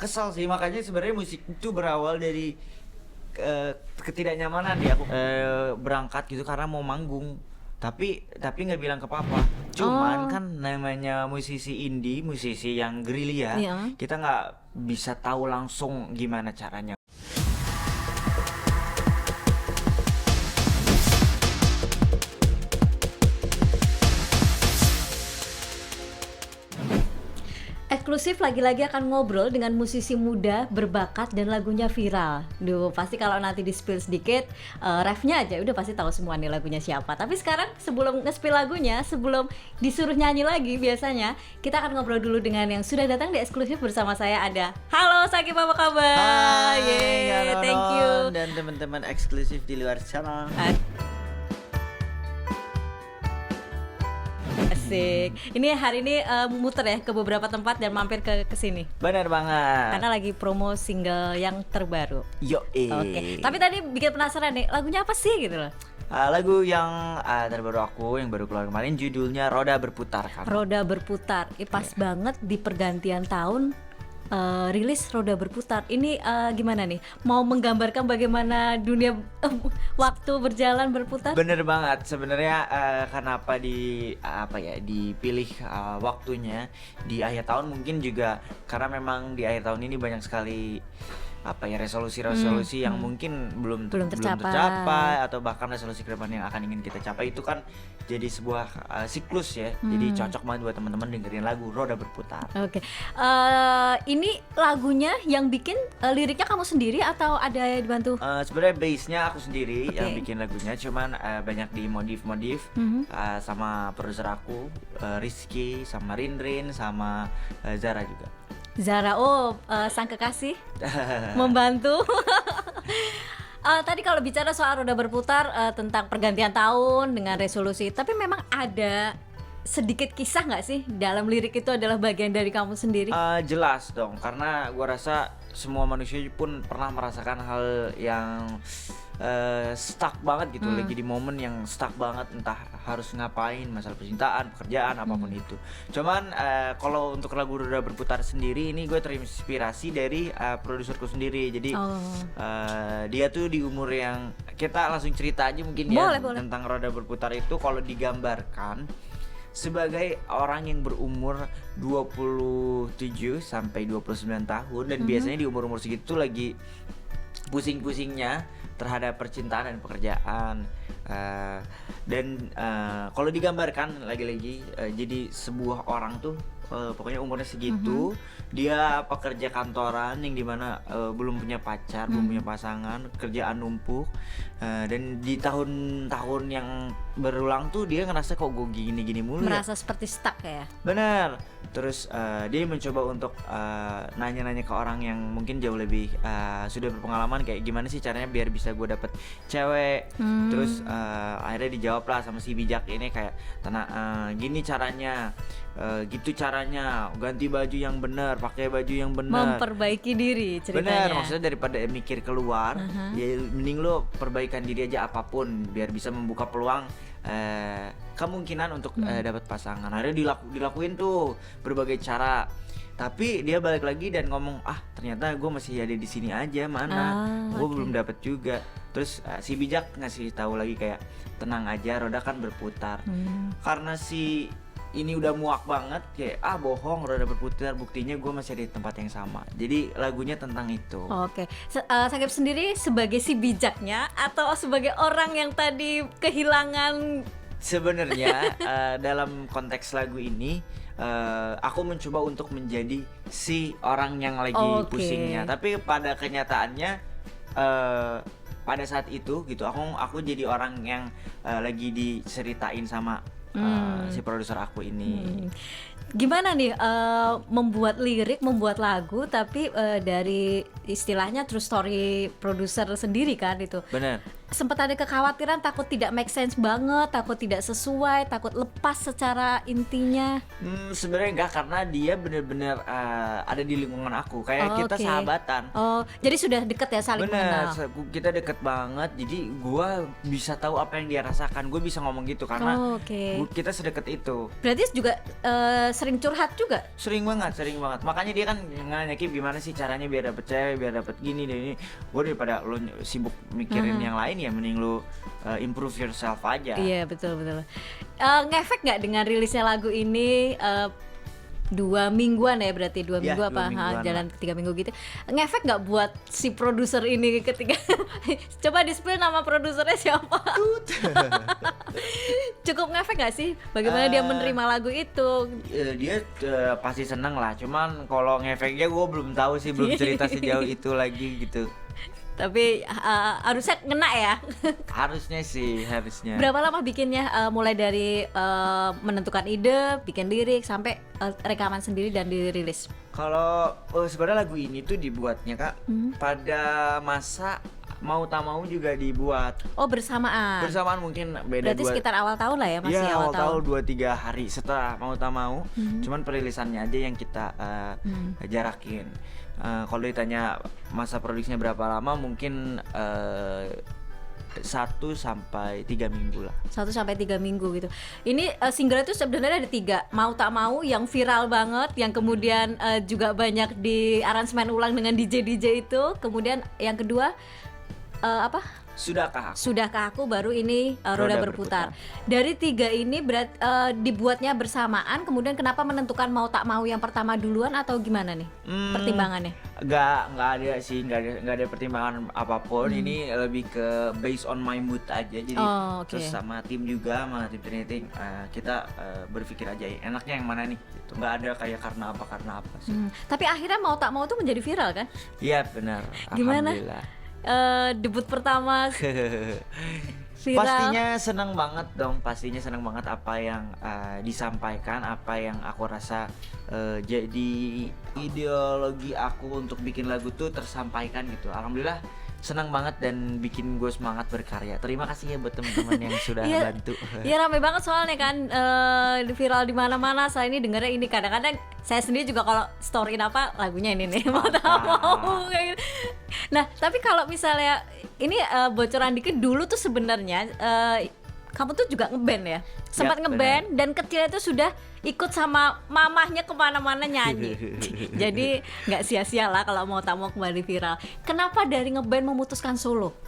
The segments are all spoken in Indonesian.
Kesal sih, makanya sebenarnya musik itu berawal dari ketidaknyamanan ya. Aku berangkat gitu karena mau manggung, tapi nggak bilang ke papa. Cuman Oh, kan namanya musisi indie, musisi yang gerilya, iya. kita nggak bisa tahu langsung gimana caranya. Eksklusif lagi-lagi akan ngobrol dengan musisi muda berbakat dan lagunya viral. Duh, pasti kalau nanti di-spill sedikit, refnya aja udah pasti tahu semua nih lagunya siapa. Tapi sekarang sebelum nge-spill lagunya, sebelum disuruh nyanyi lagi biasanya, kita akan ngobrol dulu dengan yang sudah datang di eksklusif bersama saya ada. Halo Sakib, apa kabar? Hai Kak Yeay, thank you. Nonon dan teman-teman eksklusif di luar sana. Asik. Ini hari ini muter ya ke beberapa tempat dan mampir ke sini. Benar banget. Karena lagi promo single yang terbaru. Yo Oke. Tapi tadi bikin penasaran nih, lagunya apa sih gitu loh? lagu yang terbaru aku yang baru keluar kemarin judulnya Roda Berputar kan. Roda Berputar. Pas banget di pergantian tahun rilis Roda Berputar. Ini gimana nih? Mau menggambarkan bagaimana dunia waktu berjalan berputar? Bener banget sebenarnya. Kenapa dipilih waktunya di akhir tahun, mungkin juga karena memang di akhir tahun ini banyak sekali resolusi-resolusi yang mungkin belum tercapai, atau bahkan resolusi ke depan yang akan ingin kita capai. Itu kan jadi sebuah siklus ya. Jadi cocok banget buat teman-teman dengerin lagu Roda Berputar. Oke. Ini lagunya yang bikin liriknya kamu sendiri atau ada yang dibantu? Sebenarnya base-nya aku sendiri yang Oke. bikin lagunya, cuman banyak dimodif sama produser aku, Rizky, sama Rinrin, sama Zara juga. Zara, sang kekasih membantu. Tadi kalau bicara soal Roda Berputar tentang pergantian tahun dengan resolusi, tapi memang ada sedikit kisah nggak sih dalam lirik itu adalah bagian dari kamu sendiri? Jelas dong, karena gua rasa semua manusia pun pernah merasakan hal yang stuck banget gitu, lagi di momen yang stuck banget, entah harus ngapain, masalah percintaan, pekerjaan, apapun itu. Cuman kalau untuk lagu Roda Berputar sendiri ini gue terinspirasi dari produserku sendiri. Jadi dia tuh di umur yang, kita langsung cerita aja mungkin ya. Boleh. Tentang Roda Berputar itu kalau digambarkan sebagai orang yang berumur 27 sampai 29 tahun, dan biasanya di umur-umur segitu lagi pusing-pusingnya terhadap percintaan dan pekerjaan. Kalau digambarkan lagi-lagi, jadi sebuah orang tuh pokoknya umurnya segitu, dia pekerja kantoran yang dimana belum punya pacar, belum punya pasangan, kerjaan numpuk, dan di tahun-tahun yang berulang tuh dia ngerasa kok gue gini-gini mulu ya. Merasa seperti stuck ya? Bener. Terus dia mencoba untuk nanya-nanya ke orang yang mungkin jauh lebih sudah berpengalaman, kayak gimana sih caranya biar bisa gue dapet cewek. Terus akhirnya dijawab lah sama si bijak ini, kayak gini caranya, gitu caranya, ganti baju yang benar, pakai baju yang benar, Memperbaiki diri ceritanya. bener. Maksudnya daripada mikir keluar, ya mending lo perbaikan diri aja apapun biar bisa membuka peluang kemungkinan untuk dapat pasangan. Akhirnya dilakuin tuh berbagai cara, tapi dia balik lagi dan ngomong, ternyata gue masih ada di sini aja, mana gue belum dapat juga. Terus si bijak ngasih tahu lagi kayak, tenang aja, roda kan berputar. Karena si ini udah muak banget, kayak bohong, roda berputar, buktinya gue masih ada di tempat yang sama. Jadi lagunya tentang itu. Oke. Sakib sendiri sebagai si bijaknya atau sebagai orang yang tadi kehilangan? Sebenarnya dalam konteks lagu ini aku mencoba untuk menjadi si orang yang lagi pusingnya, tapi pada kenyataannya pada saat itu gitu aku jadi orang yang lagi diceritain sama si produser aku ini. Gimana nih membuat lirik, membuat lagu, tapi dari istilahnya true story produser sendiri kan itu. Bener. sempat ada kekhawatiran takut tidak make sense banget, takut tidak sesuai, takut lepas secara intinya? Sebenarnya enggak, karena dia bener-bener ada di lingkungan aku, kayak kita Oke. sahabatan. Oh, jadi sudah deket ya, saling Bener, mengenal. kita deket banget, jadi gua bisa tahu apa yang dia rasakan, gue bisa ngomong gitu karena Oh, oke. kita sedekat itu. Berarti juga sering curhat juga? Sering banget, makanya dia kan nanya, Kip, gimana sih caranya biar dapet cewek, biar dapet gini dan ini. Gue daripada lo sibuk mikirin yang lain, ya mending lo improve yourself aja. Iya, betul. Ngefek nggak dengan rilisnya lagu ini? 2 mingguan ya, berarti 2 Iya, minggu 2 apa mingguan jalan 3 minggu gitu. Ngefek nggak buat si produser ini ketika coba di-spill nama produsernya siapa? Cukup ngefek nggak sih bagaimana dia menerima lagu itu? Dia pasti seneng lah, cuman kalau ngefeknya gue belum tahu sih, belum cerita sejauh itu lagi gitu. Tapi harusnya ngena ya. Harusnya. Berapa lama bikinnya? Mulai dari menentukan ide, bikin lirik, sampai rekaman sendiri dan dirilis. Kalau sebenarnya lagu ini tuh dibuatnya, Kak, pada masa Mau Tak Mau juga dibuat. Oh, bersamaan. Mungkin beda Berarti sekitar awal tahun lah ya, masih Iya, awal tahun. 2-3 hari setelah Mau Tak Mau. Cuman perilisannya aja yang kita jarakin. Kalau ditanya masa produksinya berapa lama, mungkin 1-3 minggu lah. 1-3 minggu gitu. Ini single itu sebenarnya ada 3. Mau Tak Mau yang viral banget, yang kemudian juga banyak di aransemen ulang dengan DJ itu. Kemudian yang kedua apa? Sudahkah Aku, baru ini Roda Berputar. Dari 3 ini dibuatnya bersamaan, kemudian kenapa menentukan Mau Tak Mau yang pertama duluan atau gimana nih pertimbangannya? Nggak ada sih, nggak ada pertimbangan apapun. Ini lebih ke based on my mood aja. Jadi terus sama tim juga, sama tim Trinity, kita berpikir aja enaknya yang mana nih gitu. Nggak ada kayak karena apa sih. Tapi akhirnya Mau Tak Mau tuh menjadi viral kan? Iya, benar. Gimana? Alhamdulillah. Debut pertama viral. Pastinya senang banget apa yang disampaikan, apa yang aku rasa jadi ideologi aku untuk bikin lagu tuh tersampaikan gitu. Alhamdulillah senang banget dan bikin gue semangat berkarya. Terima kasih ya buat teman-teman yang sudah bantu. Iya, rame banget soalnya kan, viral di mana-mana. Saya ini dengarnya ini, kadang-kadang saya sendiri juga kalau storyin apa lagunya ini nih, Mau Tak Mau kayak gitu. Nah, tapi kalau misalnya ini bocoran dikit, dulu tuh sebenarnya kamu tuh juga ngeband ya, sempat ngeband dan kecilnya tuh sudah ikut sama mamahnya kemana-mana nyanyi. Jadi nggak sia-sia lah kalau Mau Tak Mau kembali viral. Kenapa dari ngeband memutuskan solo?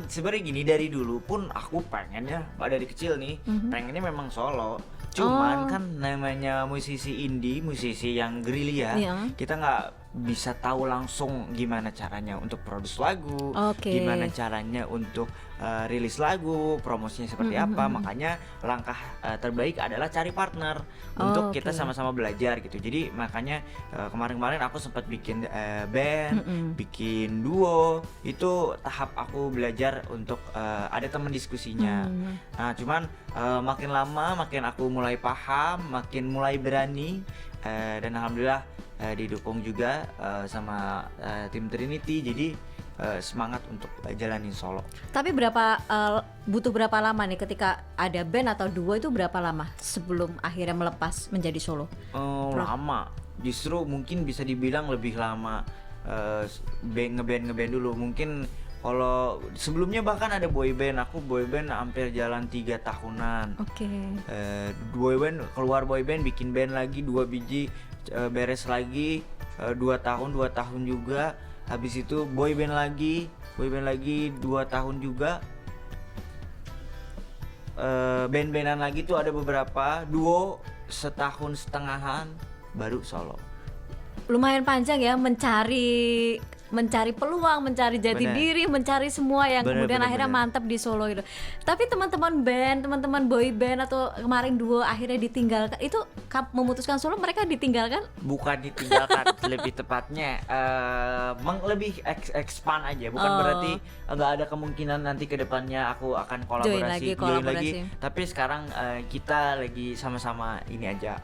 Sebenarnya gini, dari dulu pun aku pengennya dari kecil nih, pengennya memang solo. Cuman kan namanya musisi indie, musisi yang gerilya, kita nggak bisa tahu langsung gimana caranya untuk produce lagu, gimana caranya untuk rilis lagu, promosinya seperti apa. Makanya langkah terbaik adalah cari partner untuk kita sama-sama belajar gitu. Jadi makanya kemarin-kemarin aku sempat bikin band, bikin duo. Itu tahap aku belajar untuk ada teman diskusinya. Nah, cuman makin lama makin aku mulai paham, makin mulai berani, dan alhamdulillah didukung juga sama tim Trinity. Jadi semangat untuk jalanin solo. Tapi butuh berapa lama nih ketika ada band atau duo, itu berapa lama sebelum akhirnya melepas menjadi solo? Lama, justru mungkin bisa dibilang lebih lama. Ngeband dulu mungkin. Kalau sebelumnya bahkan ada boyband, aku boyband hampir jalan 3 tahunan. Keluar boyband, bikin band lagi 2 biji, beres lagi 2 tahun juga. Habis itu boyband lagi 2 tahun juga. Band-bandan lagi tuh ada beberapa, duo 1,5 tahunan, baru solo. Lumayan panjang ya, mencari peluang, mencari jati diri, mencari semua yang kemudian akhirnya mantap di solo gitu. Tapi teman-teman band, teman-teman boy band atau kemarin duo akhirnya ditinggalkan, itu memutuskan solo, mereka ditinggalkan? Bukan ditinggalkan, lebih tepatnya lebih expand aja. Bukan berarti nggak ada kemungkinan nanti ke depannya aku akan kolaborasi. Tapi sekarang kita lagi sama-sama ini aja,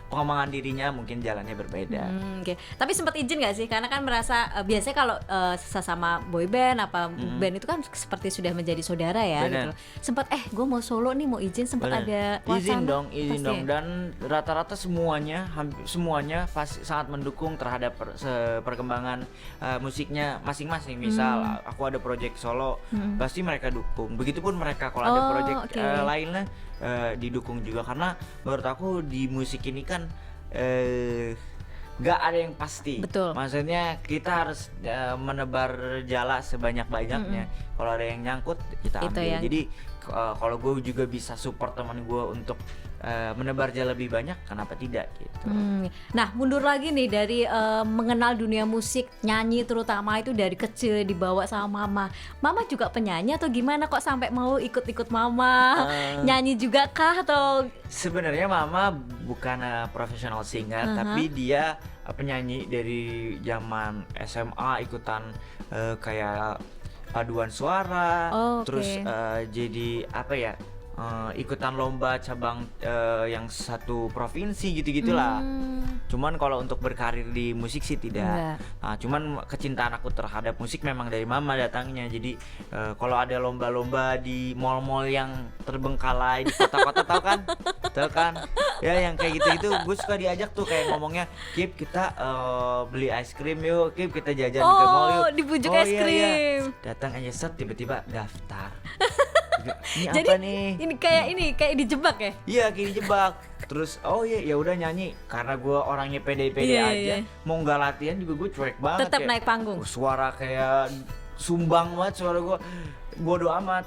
pengembangan dirinya mungkin jalannya berbeda. Tapi sempat izin nggak sih? Karena kan merasa biasanya kalau sesama boyband apa band itu kan seperti sudah menjadi saudara ya Bener. gitu loh. Sempat gue mau solo nih, mau izin, sempat ada wacana. izin dong Pasti ya? dan rata-rata semuanya hampir semuanya pasti sangat mendukung terhadap perkembangan musiknya masing-masing. Misal aku ada project solo, pasti mereka dukung. Begitupun mereka kalau ada project lainnya didukung juga, karena menurut aku di musik ini kan nggak ada yang pasti. Betul. Maksudnya kita harus menebar jala sebanyak-banyaknya. Kalau ada yang nyangkut kita Itu ambil. ya. Jadi kalau gue juga bisa support teman gue untuk menebar jala lebih banyak, kenapa tidak gitu. Nah, mundur lagi nih dari mengenal dunia musik, nyanyi terutama itu dari kecil dibawa sama mama. Mama juga penyanyi atau gimana kok sampai mau ikut-ikut mama? Nyanyi juga kah atau Sebenarnya mama bukan professional singer, tapi dia penyanyi dari zaman SMA, ikutan kayak paduan suara, terus jadi apa ya, ikutan lomba cabang yang satu provinsi gitu-gitulah. Cuman kalau untuk berkarir di musik sih tidak. Cuman kecintaan aku terhadap musik memang dari mama datangnya. Jadi kalau ada lomba-lomba di mall-mall yang terbengkalai di kota-kota, tahu kan? Ya yang kayak gitu-gitu, gue suka diajak tuh, kayak ngomongnya, Kip kita beli es krim yuk, Kip kita jajan ke mall yuk. dibujuk es krim. Datang aja set, tiba-tiba daftar. Ini Jadi apa nih? ini kayak dijebak ya? Iya, kayak dijebak. Terus ya udah nyanyi, karena gue orangnya pede-pede Iya, aja. iya. Mau nggak latihan juga gue cuek banget. Tetap kayak, naik panggung. Suara kayak sumbang banget suara gue. Bodoh amat.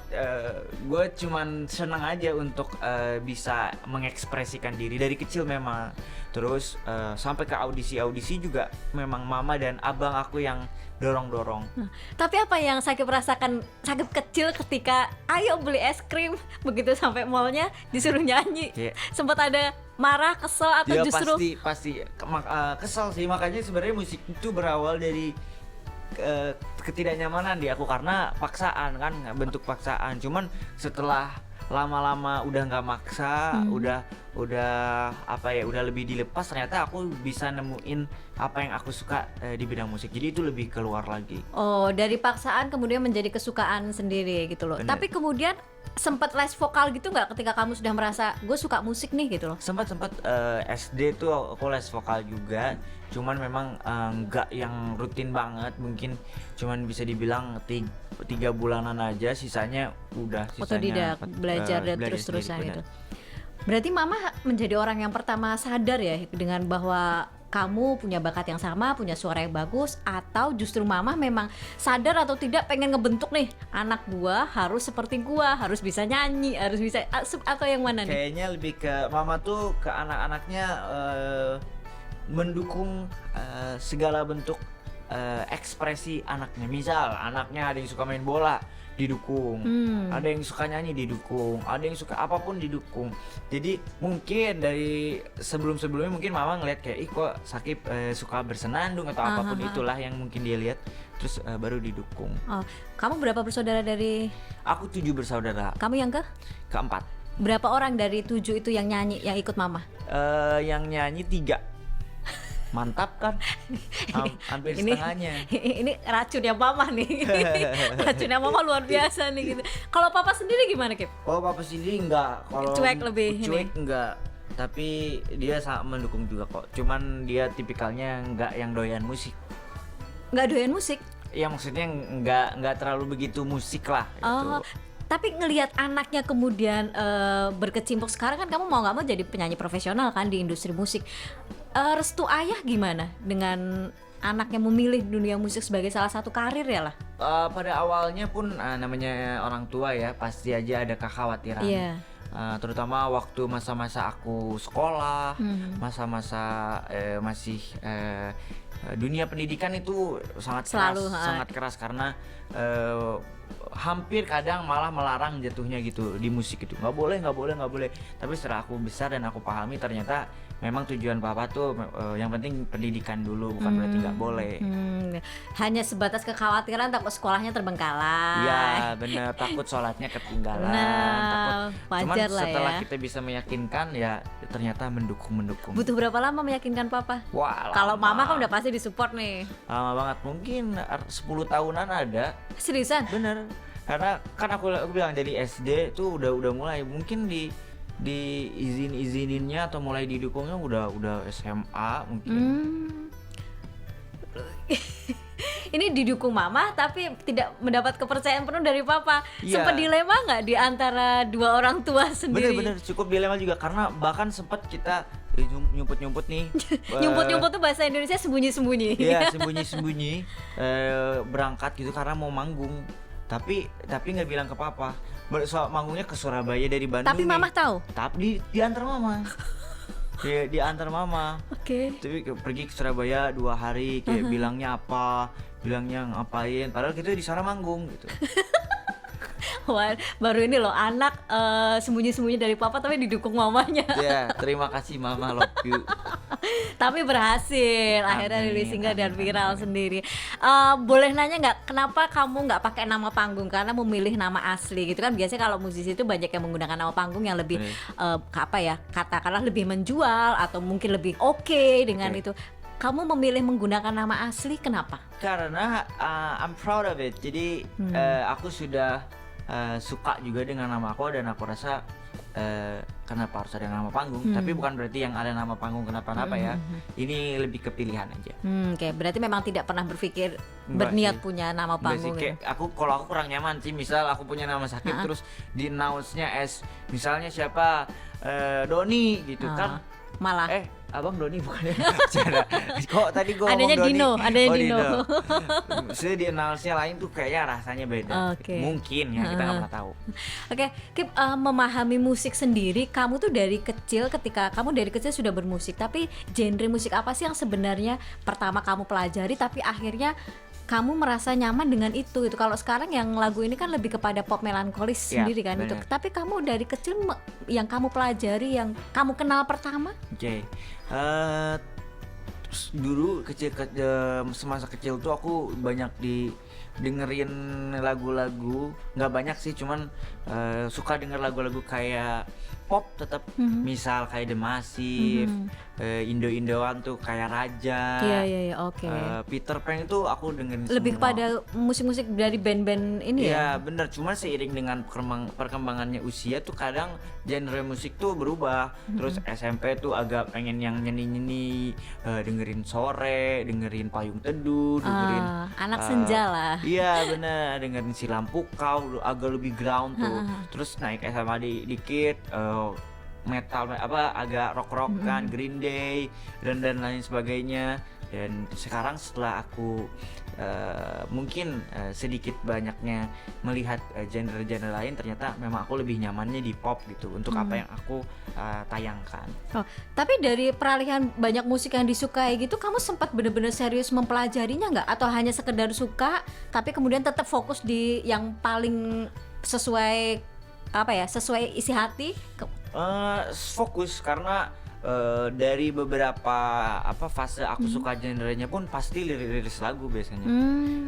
Gue cuman senang aja untuk bisa mengekspresikan diri dari kecil memang. Terus sampai ke audisi juga memang mama dan abang aku yang dorong-dorong. Tapi apa yang Sakip rasakan Sakip kecil ketika ayo beli es krim, begitu sampai mallnya disuruh nyanyi? Iya. Sempat ada marah, kesel atau Ya justru pasti kesal sih. Makanya sebenarnya musik itu berawal dari ketidaknyamanan di aku, karena paksaan kan, bentuk paksaan. Cuman setelah lama-lama udah nggak maksa, udah apa ya, udah lebih dilepas, ternyata aku bisa nemuin apa yang aku suka di bidang musik. Jadi itu lebih keluar lagi. Oh, dari paksaan kemudian menjadi kesukaan sendiri gitu loh. Bener. Tapi kemudian sempat les vokal gitu nggak ketika kamu sudah merasa gue suka musik nih gitu loh? Sempat SD tuh aku les vokal juga, cuman memang nggak yang rutin banget, mungkin cuman bisa dibilang 3 bulanan aja, sisanya udah Otodidak, belajar dan terus-terusan sendiri, gitu. Berarti mama menjadi orang yang pertama sadar ya dengan bahwa kamu punya bakat yang sama, punya suara yang bagus, atau justru mama memang sadar atau tidak pengen ngebentuk nih anak gua harus seperti gua, harus bisa nyanyi, harus bisa, atau yang mana nih? Kayaknya lebih ke mama tuh ke anak-anaknya mendukung segala bentuk ekspresi anaknya. Misal anaknya ada yang suka main bola, didukung. Ada yang suka nyanyi, didukung. Ada yang suka apapun, didukung. Jadi mungkin dari sebelumnya mungkin mama ngeliat kayak, ih kok Sakip suka bersenandung atau apapun itulah yang mungkin dia lihat, terus baru didukung. Oh, kamu berapa bersaudara dari? Aku 7 bersaudara. Kamu yang Keempat. berapa orang dari 7 itu yang nyanyi, yang ikut mama? Yang nyanyi 3. Mantap kan? Hampir setengahnya. Ini racunnya mama nih. Racunnya mama luar biasa nih gitu. Kalau papa sendiri gimana, Kip? Oh, papa sendiri enggak. Kalau Cuek lebih cuek enggak. Tapi dia sangat mendukung juga kok. Cuman dia tipikalnya enggak yang doyan musik. Nggak doyan musik? Ya maksudnya enggak terlalu begitu musik lah Oh, gitu. tapi ngelihat anaknya kemudian berkecimpung sekarang kan, kamu mau nggak mau jadi penyanyi profesional kan di industri musik. Restu ayah gimana dengan anaknya memilih dunia musik sebagai salah satu karir ya lah? Pada awalnya pun namanya orang tua ya, pasti aja ada kekhawatiran. Iya. Terutama waktu masa-masa aku sekolah, masa-masa masih dunia pendidikan itu sangat Selalu, keras, sangat keras, karena hampir kadang malah melarang jatuhnya gitu di musik itu, nggak boleh. Tapi setelah aku besar dan aku pahami, ternyata memang tujuan papa tuh yang penting pendidikan dulu, bukan berarti nggak boleh. Hanya sebatas kekhawatiran takut sekolahnya terbengkalai. Iya bener, takut sholatnya ketinggalan, Nah, cuman wajar lah setelah ya. kita bisa meyakinkan ya ternyata mendukung. Butuh berapa lama meyakinkan papa? Wah, Kalau lama. mama kan udah pasti disupport nih. Lama banget, mungkin 10 tahunan ada. Seriusan? Bener, karena kan aku bilang dari SD tuh udah mulai, mungkin izininnya atau mulai didukungnya udah SMA mungkin. Ini didukung mama tapi tidak mendapat kepercayaan penuh dari papa. Iya. Sempat dilema nggak di antara dua orang tua sendiri? Bener cukup dilema juga, karena bahkan sempat kita nyumput nih. Nyumput-nyumput tuh bahasa Indonesia sembunyi-sembunyi. Iya, sembunyi-sembunyi berangkat gitu karena mau manggung. Tapi nggak bilang ke papa. Soal manggungnya ke Surabaya dari Bandung. Tapi mama nih. tahu. Tapi diantar mama. Diantar mama. Oke. Tapi pergi ke Surabaya 2 hari, kayak bilangnya ngapain. Padahal kita di sana manggung gitu. Wah, baru ini loh anak sembunyi-sembunyi dari papa tapi didukung mamanya. Ya, terima kasih mama, love you. Tapi berhasil, akhirnya Amin, rilis single dan amin, viral amin. sendiri. Boleh nanya nggak kenapa kamu nggak pakai nama panggung karena memilih nama asli gitu kan? Biasanya kalau musisi itu banyak yang menggunakan nama panggung yang lebih katakanlah lebih menjual atau mungkin lebih oke dengan itu. Kamu memilih menggunakan nama asli kenapa? Karena I'm proud of it. Jadi aku sudah suka juga dengan nama aku, dan aku rasa kenapa harus ada nama panggung. Tapi bukan berarti yang ada nama panggung kenapa-napa ya. Ini lebih ke pilihan aja. Oke, berarti memang tidak pernah berpikir Enggak berniat sih. punya nama Enggak panggung sih, gitu. kayak kalau aku kurang nyaman sih, misal aku punya nama sakit terus di announce-nya as misalnya siapa Doni gitu kan. Malah Abang Doni bukan ya? Bercanda. Kok tadi gue adanya ngomong Doni? Dino, Dino. Maksudnya di announce-nya lain tuh kayaknya rasanya beda. Oke. Mungkin ya, kita nggak pernah tahu. Oke, Kip, memahami musik sendiri, kamu tuh ketika kamu dari kecil sudah bermusik, tapi genre musik apa sih yang sebenarnya pertama kamu pelajari tapi akhirnya kamu merasa nyaman dengan itu? Kalau sekarang yang lagu ini kan lebih kepada pop melankolis Ya, sendiri kan itu. benar. Tapi kamu dari kecil yang kamu pelajari, yang kamu kenal pertama? Oke. Terus dulu semasa kecil tuh aku banyak dengerin lagu-lagu, nggak banyak sih, cuman suka denger lagu-lagu kayak pop tetap, misal kayak The Massive, Indo-Indoan tuh kayak Raja, Iya, oke. Peter Pan itu aku dengerin Lebih semua. kepada musik-musik dari band-band ini ya? Iya bener, cuman seiring dengan perkembangannya usia tuh kadang genre musik tuh berubah. Terus SMP tuh agak pengen yang nyeni-nyeni, dengerin Sore, dengerin Payung Teduh, dengerin anak senja lah. Iya bener, dengerin Si Lampu Kau, agak lebih ground tuh. Terus naik SMA dikit, metal agak rock-rockan, Green Day dan lain sebagainya. Dan sekarang setelah aku mungkin sedikit banyaknya melihat genre-genre lain, ternyata memang aku lebih nyamannya di pop gitu untuk apa yang aku tayangkan. Oh, tapi dari peralihan banyak musik yang disukai gitu, kamu sempat benar-benar serius mempelajarinya nggak? Atau hanya sekedar suka, tapi kemudian tetap fokus di yang paling sesuai sesuai isi hati? Fokus karena dari beberapa fase aku suka genrenya pun pasti liris lagu biasanya.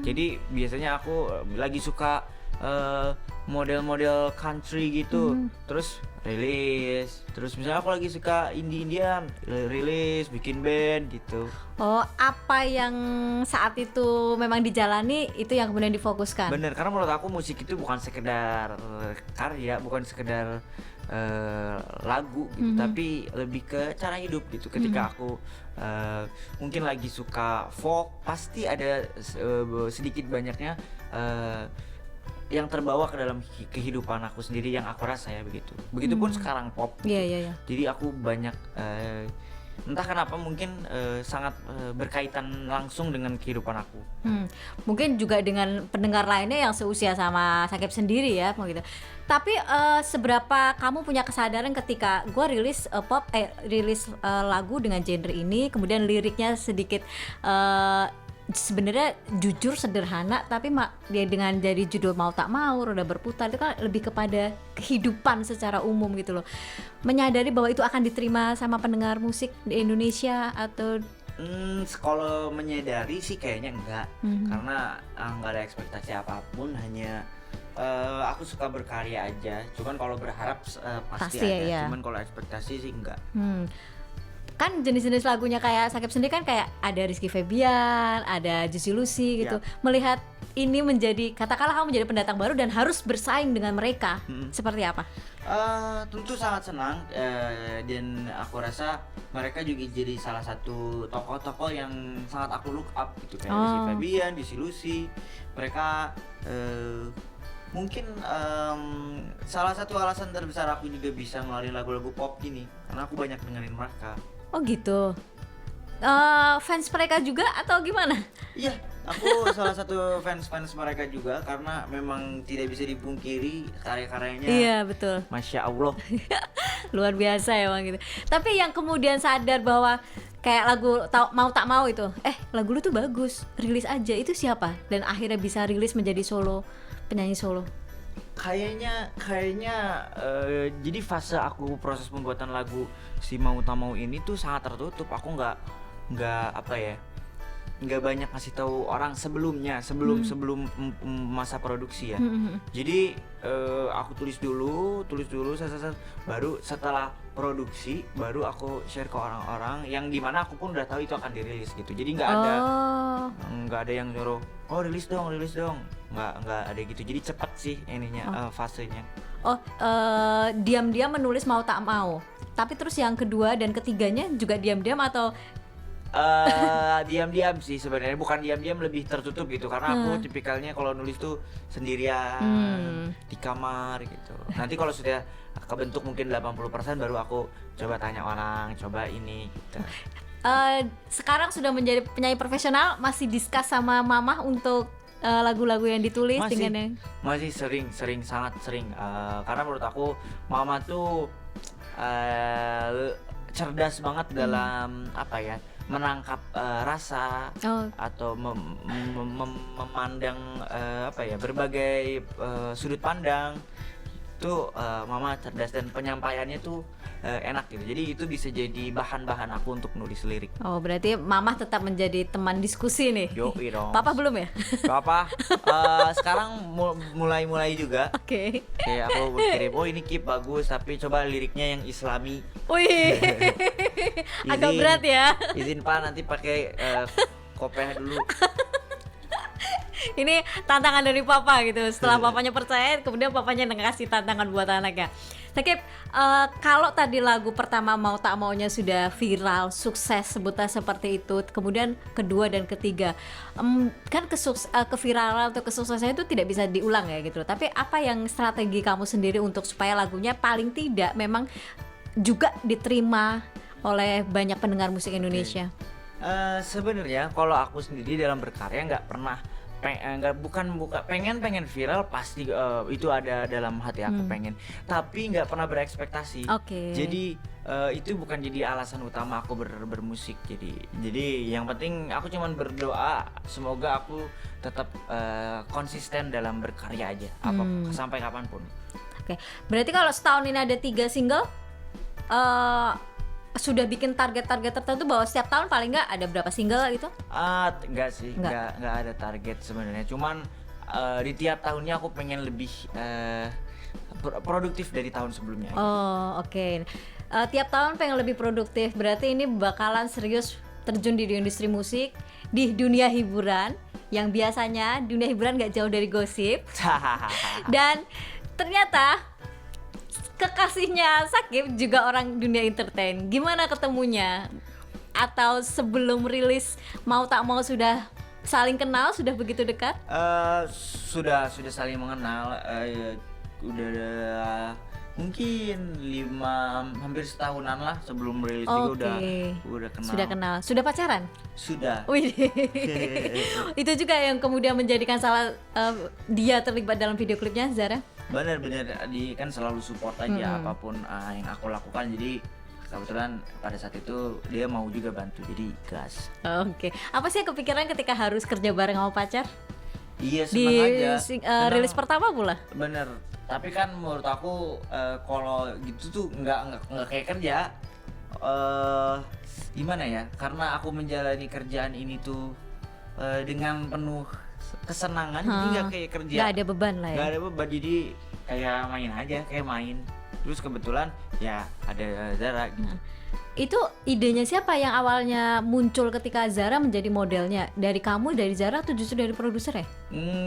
Jadi biasanya aku lagi suka model-model country gitu, terus rilis. Terus misalnya aku lagi suka Indian, rilis, bikin band gitu. Oh, apa yang saat itu memang dijalani itu yang kemudian difokuskan? Bener, karena menurut aku musik itu bukan sekedar karya, bukan sekedar lagu gitu, tapi lebih ke cara hidup gitu. Ketika aku mungkin lagi suka folk, pasti ada sedikit banyaknya yang terbawa ke dalam kehidupan aku sendiri yang aku rasa ya begitu. Begitupun sekarang pop gitu. Iya. Jadi aku banyak entah kenapa mungkin sangat berkaitan langsung dengan kehidupan aku. Mungkin juga dengan pendengar lainnya yang seusia sama Sakib sendiri ya begitu. Tapi seberapa kamu punya kesadaran ketika gue rilis lagu dengan genre ini, kemudian liriknya sedikit sebenarnya jujur sederhana, tapi dia dengan jadi judul Mau Tak Mau, Roda Berputar, itu kan lebih kepada kehidupan secara umum gitu loh. Menyadari bahwa itu akan diterima sama pendengar musik di Indonesia atau Kalau menyadari sih kayaknya enggak, karena enggak ada ekspektasi apapun, hanya aku suka berkarya aja. Cuman kalau berharap pasti ada, ya. cuman kalau ekspektasi sih enggak. kan jenis-jenis lagunya kayak Sakib sendiri kan kayak ada Rizky Febian, ada Juicy Lucy gitu. Melihat ini menjadi, katakanlah kamu menjadi pendatang baru dan harus bersaing dengan mereka, seperti apa? Tentu sangat senang, dan aku rasa mereka juga jadi salah satu tokoh-tokoh yang sangat aku look up gitu, kayak Rizky Febian, Juicy Lucy. Mereka mungkin salah satu alasan terbesar aku juga bisa ngeluarin lagu-lagu pop gini karena aku banyak dengerin mereka. Oh gitu. Fans mereka juga atau gimana? Iya, aku salah satu fans mereka juga karena memang tidak bisa dipungkiri karya-karyanya. Iya betul. Masya Allah. Luar biasa ya bang gitu. Tapi yang kemudian sadar bahwa kayak lagu mau tak mau itu, lagu lu tuh bagus, rilis aja, itu siapa? Dan akhirnya bisa rilis menjadi penyanyi solo. Kayaknya jadi fase aku proses pembuatan lagu si Mau Tak Mau ini tuh sangat tertutup. Aku nggak apa ya, nggak banyak ngasih tahu orang sebelum masa produksi ya. Jadi aku tulis dulu baru setelah produksi baru aku share ke orang-orang yang dimana aku pun udah tahu itu akan dirilis gitu. Jadi nggak ada yang nyuruh rilis dong, nggak ada gitu. Jadi cepat sih ininya, fasenya. Diam-diam menulis Mau Tak Mau, tapi terus yang kedua dan ketiganya juga diam-diam atau diam-diam sih sebenarnya, bukan diam-diam, lebih tertutup gitu karena aku tipikalnya kalau nulis tuh sendirian di kamar gitu. Nanti kalau sudah kebentuk mungkin 80% baru aku coba tanya orang, coba ini gitu. Sekarang sudah menjadi penyanyi profesional, masih discuss sama mama untuk lagu-lagu yang ditulis masih sering sangat sering, karena menurut aku mama tuh cerdas banget dalam apa ya, menangkap rasa atau memandang berbagai sudut pandang. Itu mama cerdas dan penyampaiannya tuh enak gitu. Jadi itu bisa jadi bahan-bahan aku untuk nulis lirik. Oh, berarti mama tetap menjadi teman diskusi nih. Yoi dong. Papa belum ya? Papa sekarang mulai juga. Oke. Kayak aku kirim, ini Kip bagus tapi coba liriknya yang Islami. Wih. Agak berat ya. Izin Pak, nanti pakai kopeh dulu. Ini tantangan dari papa gitu. Setelah papanya percaya, kemudian papanya ngasih tantangan buat anaknya. Sakib, kalau tadi lagu pertama Mau Tak Maunya sudah viral, sukses, sebutlah seperti itu. Kemudian kedua dan ketiga, kan keviralan atau kesuksesan itu tidak bisa diulang ya gitu. Tapi apa yang strategi kamu sendiri untuk supaya lagunya paling tidak memang juga diterima oleh banyak pendengar musik Indonesia? Sebenarnya kalau aku sendiri dalam berkarya nggak pernah pengen viral, pasti itu ada dalam hati aku pengen, tapi nggak pernah berekspektasi. Jadi itu bukan jadi alasan utama aku bermusik. Jadi yang penting aku cuman berdoa semoga aku tetap konsisten dalam berkarya aja, sampai kapanpun. Berarti kalau setahun ini ada 3 single, sudah bikin target-target tertentu bahwa setiap tahun paling nggak ada berapa single gitu? Enggak sih, enggak ada target sebenarnya. Cuman di tiap tahunnya aku pengen lebih produktif dari tahun sebelumnya. Tiap tahun pengen lebih produktif, berarti ini bakalan serius terjun di industri musik, di dunia hiburan, yang biasanya dunia hiburan nggak jauh dari gosip. Dan ternyata kekasihnya Sakib juga orang dunia entertain. Gimana ketemunya? Atau sebelum rilis Mau Tak Mau sudah saling kenal, sudah begitu dekat? Sudah saling mengenal. Udah mungkin hampir setahunan lah sebelum rilis juga udah kenal. Sudah kenal. Sudah pacaran? Sudah. Wih. Itu juga yang kemudian menjadikan dia terlibat dalam video klipnya, Zara? Bener dia kan selalu support aja apapun yang aku lakukan. Jadi kebetulan pada saat itu dia mau juga bantu, jadi gas. Apa sih yang kepikiran ketika harus kerja bareng sama pacar? Iya, senang aja. Rilis pertama pula. Bener. Tapi kan menurut aku kalau gitu tuh nggak kayak kerja. Gimana ya? Karena aku menjalani kerjaan ini tuh dengan penuh kesenangan, jadi nggak kayak kerja. Nggak ada beban lah ya. Nggak ada beban, jadi kayak main aja, kayak main. terus kebetulan ya ada Zara gitu. Itu idenya siapa yang awalnya muncul ketika Zara menjadi modelnya? Dari kamu, dari Zara, atau justru dari produser ya?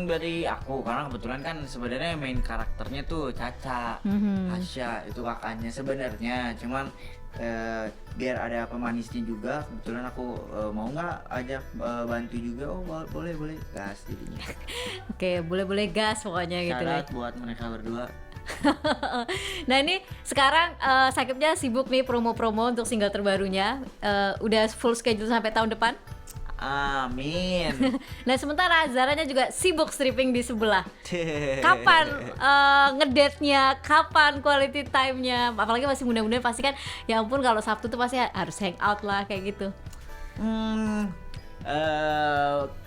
Dari aku, karena kebetulan kan sebenarnya main karakternya tuh Caca, Hasya itu kakaknya sebenarnya, cuman biar ada pemanisnya juga, kebetulan aku mau nggak ajak bantu juga. Oh boleh gas jadinya. Oke, boleh gas pokoknya gitu ya. Syarat buat mereka berdua. Nah ini sekarang Sakibnya sibuk nih promo-promo untuk single terbarunya. Udah full schedule sampai tahun depan. Amin. Nah sementara Zaranya juga sibuk stripping di sebelah. Kapan ngedate-nya? Kapan quality time-nya? Apalagi masih muda-muda pasti kan, ya ampun kalau Sabtu tuh pasti harus hang out lah kayak gitu.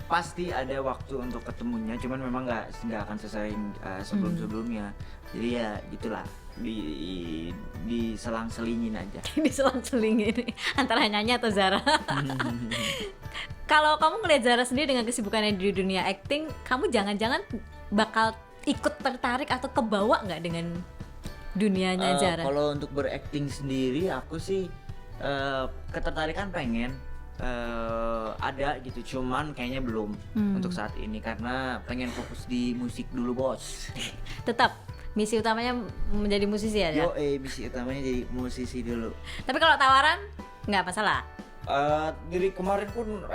Pasti ada waktu untuk ketemunya, cuman memang nggak akan sesering sebelumnya. Jadi ya gitulah, di selang-selingin aja. Diselang-selingin antara nyanyi atau Zara. Kalau kamu ngeliat Zara sendiri dengan kesibukannya di dunia acting, kamu jangan-jangan bakal ikut tertarik atau kebawa nggak dengan dunianya Zara? Kalau untuk berakting sendiri, aku sih ketertarikan pengen ada gitu, cuman kayaknya belum untuk saat ini karena pengen fokus di musik dulu bos. Tetap misi utamanya menjadi musisi ya? Misi utamanya jadi musisi dulu. Tapi kalau tawaran nggak masalah? Dari kemarin pun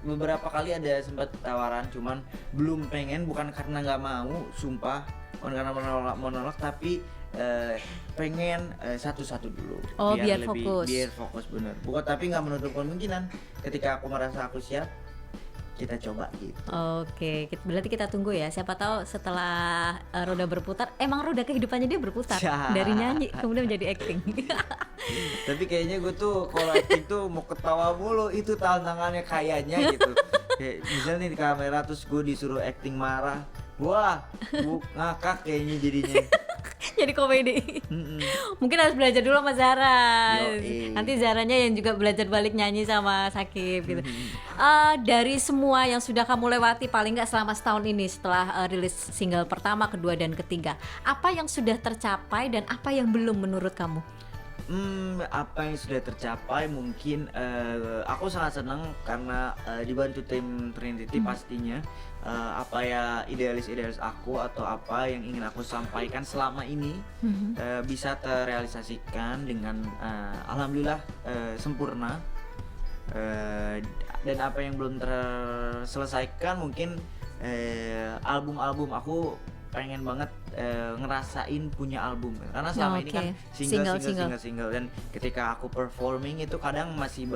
beberapa kali ada sempat tawaran, cuman belum pengen, bukan karena nggak mau, sumpah bukan karena menolak, tapi pengen satu-satu dulu. Biar fokus. Biar fokus bener. Bukan, tapi nggak menutup kemungkinan ketika aku merasa aku siap, kita coba gitu. Oke, berarti kita tunggu ya. Siapa tahu setelah roda berputar, emang roda kehidupannya dia berputar dari nyanyi kemudian menjadi acting. Tapi kayaknya gue tuh kalau acting tuh mau ketawa mulu, itu tantangannya kayaknya gitu. Kayak misalnya nih di kamera terus gue disuruh acting marah, wah, gue ngakak kayaknya jadinya. Jadi komedi. Mungkin harus belajar dulu sama Zara. Nanti Zaranya yang juga belajar balik nyanyi sama Sakib gitu. Dari semua yang sudah kamu lewati paling nggak selama setahun ini setelah rilis single pertama, kedua, dan ketiga, apa yang sudah tercapai dan apa yang belum menurut kamu? Apa yang sudah tercapai mungkin aku sangat senang karena dibantu tim Trinity pastinya. Apa ya idealis aku atau apa yang ingin aku sampaikan selama ini bisa terrealisasikan dengan alhamdulillah sempurna. Dan apa yang belum terselesaikan mungkin album aku pengen banget ngerasain punya album, karena selama ini kan single dan ketika aku performing itu kadang masih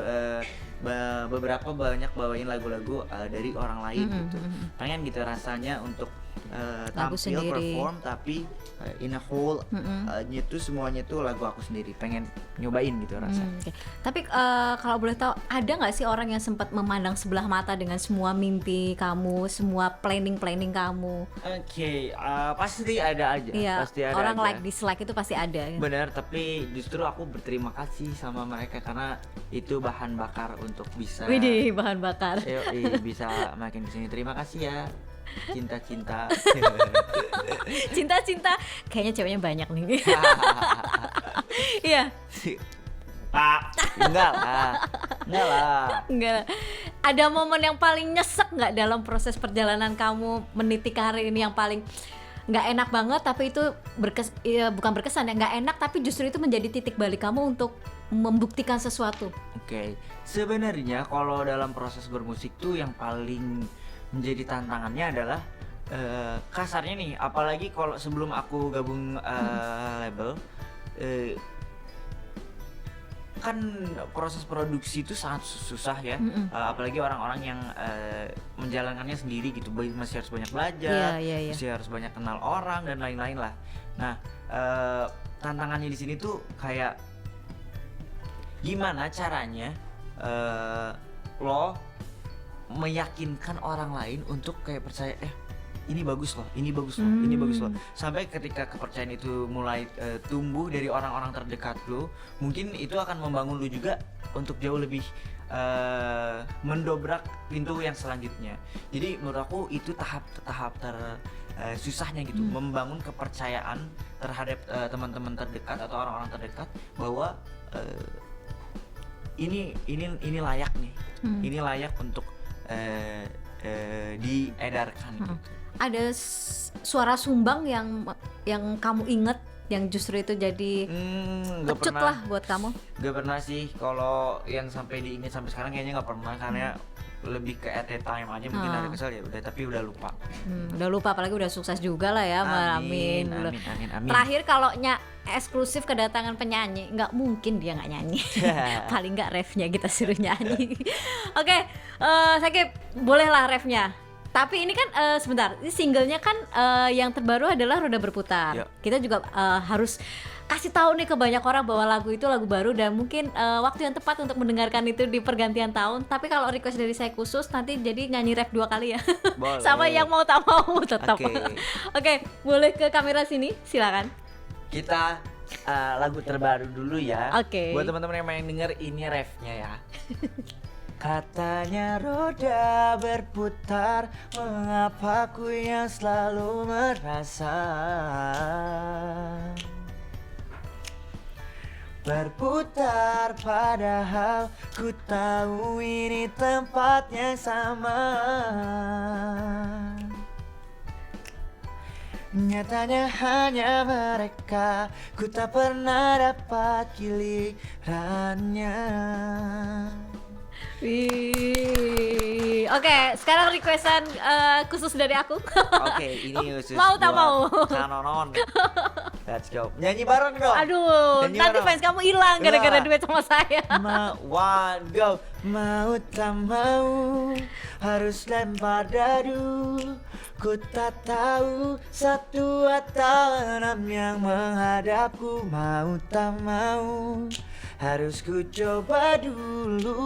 beberapa banyak bawain lagu-lagu dari orang lain gitu. Pengen gitu rasanya untuk tampil sendiri, perform tapi in a whole itu semuanya tuh lagu aku sendiri, pengen nyobain gitu rasanya. Tapi kalau boleh tahu, ada nggak sih orang yang sempat memandang sebelah mata dengan semua mimpi kamu, semua planning kamu? Pasti ada aja. Iya, pasti ada orang aja. Like dislike itu pasti ada. Benar, tapi justru aku berterima kasih sama mereka karena itu bahan bakar untuk bisa. Widih, bahan bakar. Bisa makin kesini. Terima kasih ya. Cinta Kayaknya ceweknya banyak nih. Iya. Enggak lah. Ada momen yang paling nyesek nggak dalam proses perjalanan kamu meniti karir ini, yang paling nggak enak banget tapi itu bukan berkesan ya, nggak enak tapi justru itu menjadi titik balik kamu untuk membuktikan sesuatu? Oke. Sebenarnya kalau dalam proses bermusik tuh yang paling menjadi tantangannya adalah kasarnya nih, apalagi kalau sebelum aku gabung label, kan proses produksi itu sangat susah ya. Apalagi orang-orang yang menjalankannya sendiri gitu, masih harus banyak belajar, masih harus banyak kenal orang dan lain-lain lah. Nah, tantangannya di sini tuh kayak gimana caranya lo meyakinkan orang lain untuk kayak percaya ini bagus loh, sampai ketika kepercayaan itu mulai tumbuh dari orang-orang terdekat lo, mungkin itu akan membangun lo juga untuk jauh lebih mendobrak pintu yang selanjutnya. Jadi menurut aku itu tahap susahnya gitu, membangun kepercayaan terhadap teman-teman terdekat atau orang-orang terdekat bahwa ini layak nih, ini layak untuk diedarkan gitu. Ada suara sumbang yang kamu inget yang justru itu jadi kecut lah buat kamu? Gak pernah sih, kalau yang sampai diingat sampai sekarang kayaknya gak pernah, karena lebih ke at a time aja, mungkin ada kesel ya udah, tapi udah lupa. Udah lupa, apalagi udah sukses juga lah ya. Amin. Terakhir kalau eksklusif kedatangan penyanyi, nggak mungkin dia nggak nyanyi. Paling nggak refnya kita suruh nyanyi. Oke, Syakib, bolehlah refnya. Tapi ini kan sebentar, ini singlenya kan yang terbaru adalah Roda Berputar. Kita juga harus kasih tahu nih ke banyak orang bahwa lagu itu lagu baru dan mungkin waktu yang tepat untuk mendengarkan itu di pergantian tahun. Tapi kalau request dari saya khusus nanti jadi nyanyi ref 2 kali ya. Sama yang mau tak mau tetap. Oke, boleh ke kamera sini, silakan. Kita lagu terbaru dulu ya. Buat teman-teman yang main denger, ini refnya ya. Katanya roda berputar, mengapa ku yang selalu merasa berputar, padahal ku tahu ini tempat yang sama. Nyatanya hanya mereka, ku tak pernah dapat gilirannya. Oke, sekarang requestan khusus dari aku. Oke, ini khusus mau tak mau? Kanonon. Let's go. Nyanyi bareng dong. Aduh, nyanyi nanti bareng. fans kamu hilang gara-gara duet sama saya. One go. Mau tak mau harus lempar dadu. Ku tak tahu satu atau 6 yang menghadapku. Mau tak mau harus ku coba dulu.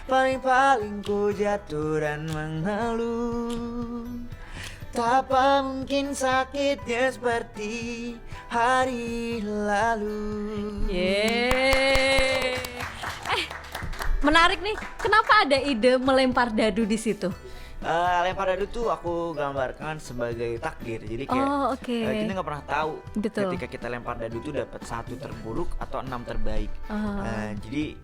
Paling-paling ku jatuh dan mengeluh. Tak mungkin sakitnya seperti hari lalu. Menarik nih. Kenapa ada ide melempar dadu di situ? Lempar dadu tuh aku gambarkan sebagai takdir. Jadi kayak kita nggak pernah tahu ketika kita lempar dadu tuh dapat 1 terburuk atau 6 terbaik. Jadi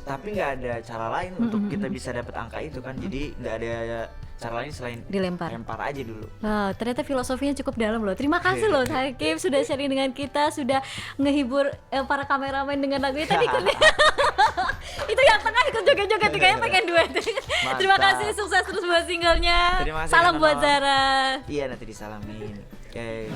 tapi nggak ada cara lain untuk kita bisa dapat angka itu kan. Jadi nggak ada cara lain selain lempar aja dulu. Ternyata filosofinya cukup dalam loh. Terima kasih loh Syakib sudah sharing dengan kita, sudah ngehibur para kameramen dengan lagunya tadi kan. Itu yang tengah ikut joget-joget, kayaknya pengen duet. Terima kasih, sukses terus buat singlenya. Terima kasih. Salam buat Zara. Iya, nanti disalamin. Oke.